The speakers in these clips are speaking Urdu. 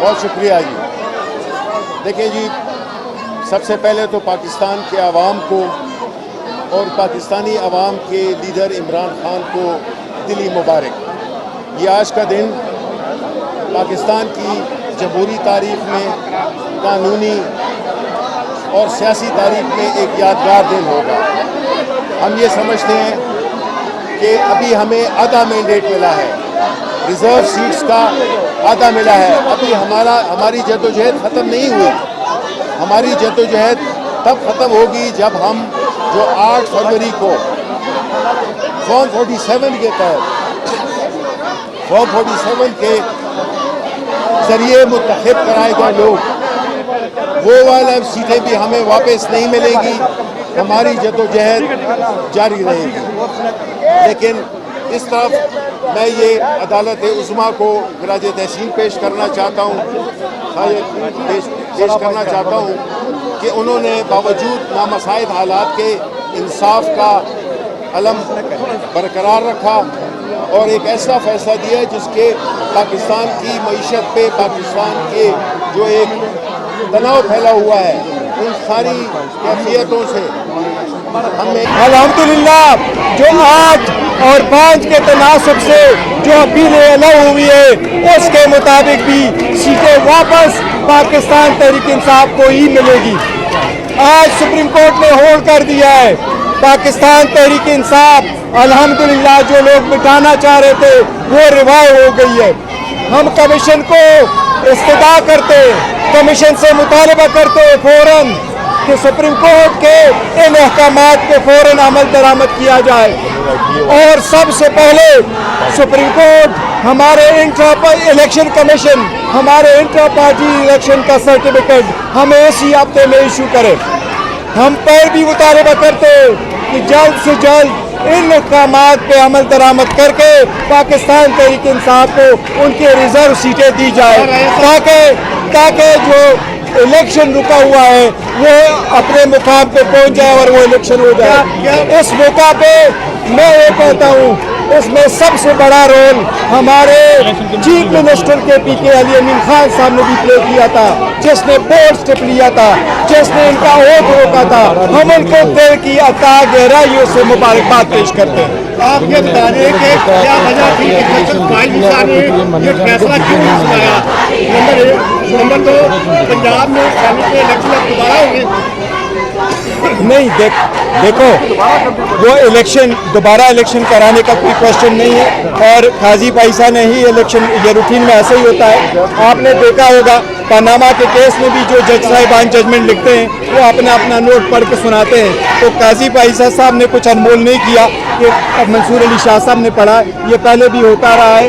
بہت شکریہ جی. دیکھیں جی، سب سے پہلے تو پاکستان کے عوام کو اور پاکستانی عوام کے لیڈر عمران خان کو دلی مبارک. یہ آج کا دن پاکستان کی جمہوری تاریخ میں، قانونی اور سیاسی تاریخ میں ایک یادگار دن ہوگا. ہم یہ سمجھتے ہیں کہ ابھی ہمیں آدھا مینڈیٹ ملا ہے، ریزرو سیٹس کا آدھا ملا ہے. ابھی ہماری جدوجہد ختم نہیں ہوئی. ہماری جدوجہد تب ختم ہوگی جب ہم جو 8 فروری کو فارم 47 کے تحت فارم 47 کے ذریعے منتخب کرائے گئے لوگ، وہ والا سیٹیں بھی ہمیں واپس نہیں ملے گی. ہماری جدوجہد جاری رہے گی. لیکن اس طرف میں یہ عدالت عظمیٰ کو خراج تحسین پیش کرنا چاہتا ہوں کہ انہوں نے باوجود نامساعد حالات کے انصاف کا علم برقرار رکھا اور ایک ایسا فیصلہ دیا جس کے پاکستان کی معیشت پہ، پاکستان کے جو ایک تناؤ پھیلا ہوا ہے، ان ساری کیفیتوں سے ہمیں الحمدللہ جو 8 اور 5 کے تناسب سے جو اپیلیں الو ہوئی ہے، اس کے مطابق بھی سیٹیں واپس پاکستان تحریک انصاف کو ہی ملے گی. آج سپریم کورٹ نے ہولڈ کر دیا ہے. پاکستان تحریک انصاف الحمدللہ جو لوگ بٹھانا چاہ رہے تھے وہ روایت ہو گئی ہے. ہم کمیشن کو استدعا کرتے، کمیشن سے مطالبہ کرتے فوراً کہ سپریم کورٹ کے ان احکامات پہ فوراً عمل درآمد کیا جائے. اور سب سے پہلے سپریم کورٹ ہمارے الیکشن کمیشن ہمارے انٹرا پارٹی الیکشن کا سرٹیفکیٹ ہمیں اسی ہفتے میں ایشو کرے. ہم پیر بھی مطالبہ کرتے کہ جلد سے جلد ان احکامات پہ عمل درآمد کر کے پاکستان تحریک انصاف کو ان کے ریزرو سیٹیں دی جائے تاکہ جو الیکشن رکا ہوا ہے وہ اپنے مقام پہ پہنچ جائے اور وہ الیکشن ہو جائے. اس موقع پہ میں یہ کہتا ہوں اس میں سب سے بڑا رول ہمارے چیف منسٹر کے پی کے علی امین خان صاحب نے بھی پلے کیا تھا، جس نے بولڈ سٹیپ لیا تھا، جس نے ان کا ووٹ روکا تھا. ہم ان کو دل کی عطا گہرائیوں سے مبارکباد پیش کرتے ہیں. آپ یہ بتا رہے ہیں کہ کیا وجہ تھی کہ یہ فیصلہ کیوں نہیں سنایا؟ نمبر 2، پنجاب میں الیکشن دوبارہ ہوں گے؟ نہیں، دیکھو وہ دوبارہ الیکشن کرانے کا کوئی کوشچن نہیں ہے. اور قاضی پائسا نے ہی الیکشن، یہ روٹین میں ایسا ہی ہوتا ہے. آپ نے دیکھا ہوگا پاناما کے کیس میں بھی جو جج صاحبان ججمنٹ لکھتے ہیں وہ اپنا نوٹ پڑھ کے سناتے ہیں. تو قاضی پائسا صاحب نے کچھ انمول نہیں کیا کہ منصور علی شاہ صاحب نے پڑھا. یہ پہلے بھی ہوتا رہا ہے.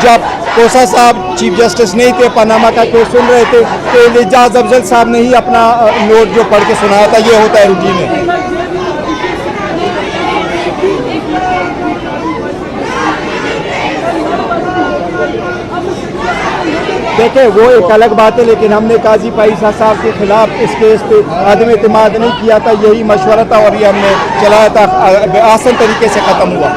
جب کوسا صاحب چیف جسٹس نہیں تھے، پاناما کا کیس سن رہے تھے تو اعجاز افضل صاحب نے ہی اپنا نوٹ جو پڑھ کے سنایا تھا. یہ ہوتا ہے روٹین ہے. دیکھیں وہ ایک الگ بات ہے، لیکن ہم نے قاضی پائسا صاحب کے خلاف اس کیس پہ عدم اعتماد نہیں کیا تھا. یہی مشورہ تھا اور یہ ہم نے چلایا تھا. آسان طریقے سے ختم ہوا.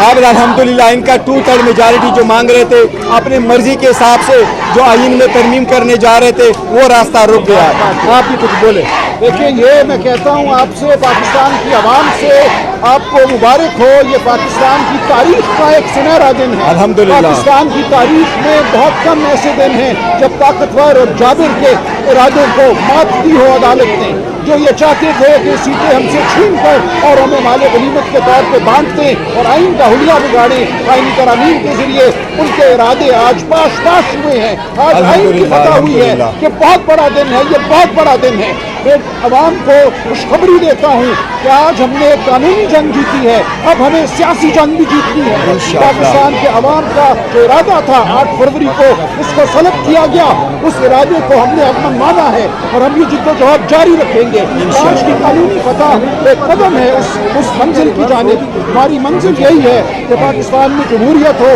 اب الحمدللہ ان کا 2/3 میجارٹی جو مانگ رہے تھے اپنے مرضی کے حساب سے جو آئین میں ترمیم کرنے جا رہے تھے وہ راستہ رک گیا. آپ بھی کچھ بولے. دیکھیں یہ میں کہتا ہوں آپ سے، پاکستان کی عوام سے، آپ کو مبارک ہو. یہ پاکستان کی تاریخ کا ایک سنہرا دن ہے. الحمدللہ پاکستان کی تاریخ میں بہت کم ایسے دن ہیں جب طاقتور اور جابر کے ارادوں کو مات دی ہو عدالت نے، جو یہ چاہتے تھے کہ سیٹیں ہم سے چھین کر اور ہمیں مال غنیمت کے طور پہ بانٹتے اور آئین کا حلیہ بگاڑیں. آئینی ترامیم کے ذریعے ان کے ارادے آج پاش ہوئے ہیں. آج آئین کی فتح ہوئی ہے. یہ بہت بڑا دن ہے، یہ بہت بڑا دن ہے. میں عوام کو خوشخبری دیتا ہوں کہ آج ہم نے قانونی جنگ جیتی ہے، اب ہمیں سیاسی جنگ بھی جیتنی ہے. پاکستان کے عوام کا جو ارادہ تھا 8 فروری کو اس کو سلب کیا گیا. اس ارادے کو ہم نے اپنا مانا ہے اور ہم یہ جدوجہد جاری رکھیں گے. آج کی قانونی فتح ایک قدم ہے اس منزل کی جانب. ہماری منزل یہی ہے کہ پاکستان میں جمہوریت ہو.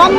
1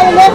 ILF